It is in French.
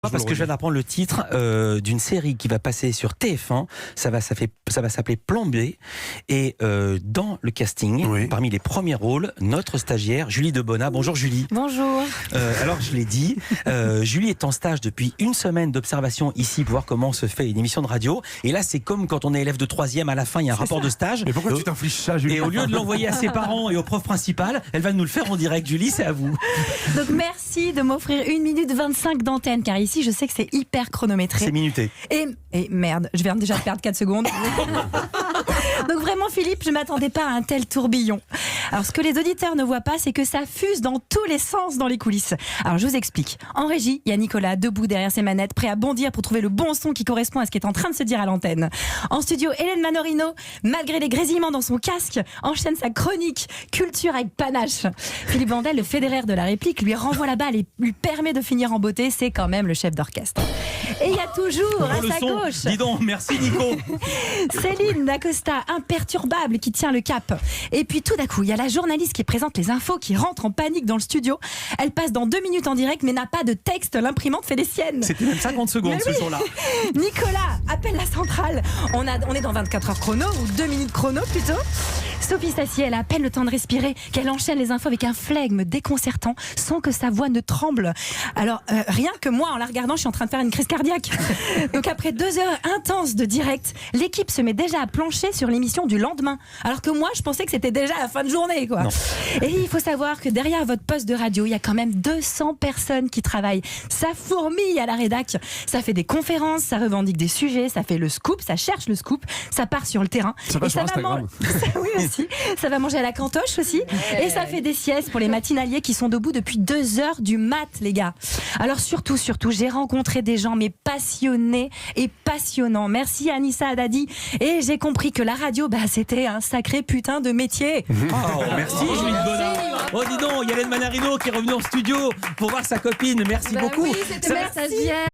Parce que je viens d'apprendre le titre d'une série qui va passer sur TF1. Ça va s'appeler Plan B. Et dans le casting, parmi les premiers rôles, notre stagiaire Julie Debona. Bonjour Julie. Bonjour. Alors je l'ai dit, Julie est en stage depuis une semaine d'observation ici pour voir comment se fait une émission de radio. Et là c'est comme quand on est élève de 3e, à la fin il y a un rapport de stage. Mais pourquoi tu t'infliges ça, Julie? Et au lieu de l'envoyer à ses parents et au prof principal, elle va nous le faire en direct. Julie, c'est à vous. Donc merci de m'offrir 1 minute 25 d'antenne, car ici je sais que c'est hyper chronométré. C'est minuté. Et merde, je viens déjà de perdre 4 secondes. Donc vraiment Philippe, je m'attendais pas à un tel tourbillon. Alors ce que les auditeurs ne voient pas, c'est que ça fuse dans tous les sens dans les coulisses. Alors je vous explique. En régie, il y a Nicolas debout derrière ses manettes, prêt à bondir pour trouver le bon son qui correspond à ce qui est en train de se dire à l'antenne. En studio, Hélène Manorino, malgré les grésillements dans son casque, enchaîne sa chronique culture avec panache. Philippe Vandel, le fédéraire de la réplique, lui renvoie la balle et lui permet de finir en beauté. C'est quand même le chef d'orchestre. Et il y a toujours à sa gauche, dis donc, merci Nico. Céline Dacosta, imperturbable, qui tient le cap. Et puis tout d'un coup, il y a la journaliste qui présente les infos, qui rentre en panique dans le studio. Elle passe dans 2 minutes en direct, mais n'a pas de texte. L'imprimante fait des siennes. C'était même 50 secondes ce jour-là. Nicolas appelle la centrale. On est dans 24 heures chrono, ou 2 minutes chrono plutôt. Sophie Sassier, elle a à peine le temps de respirer, qu'elle enchaîne les infos avec un flegme déconcertant, sans que sa voix ne tremble. Alors, rien que moi, en la regardant, je suis en train de faire une crise cardiaque. Donc après 2 heures intenses de direct, l'équipe se met déjà à plancher sur l'émission du lendemain. Alors que moi, je pensais que c'était déjà la fin de journée, quoi. Non. Et il faut savoir que derrière votre poste de radio, il y a quand même 200 personnes qui travaillent. Ça fourmille à la rédac. Ça fait des conférences, ça revendique des sujets, ça fait le scoop, ça cherche le scoop, ça part sur le terrain. Ça passe sur Instagram. Oui aussi. Ça va manger à la cantoche aussi. Et ça fait des siestes pour les matinaliers qui sont debout depuis 2 heures du mat, les gars. Alors surtout, j'ai rencontré des gens mais passionnés et passionnants. Merci Anissa Haddadi. Et j'ai compris que la radio, c'était un sacré putain de métier. Oh, merci Julie Debona. Oh dis donc, il y a Hélène Manarino qui est revenue en studio pour voir sa copine. Merci beaucoup. Oui, c'était ma stagiaire.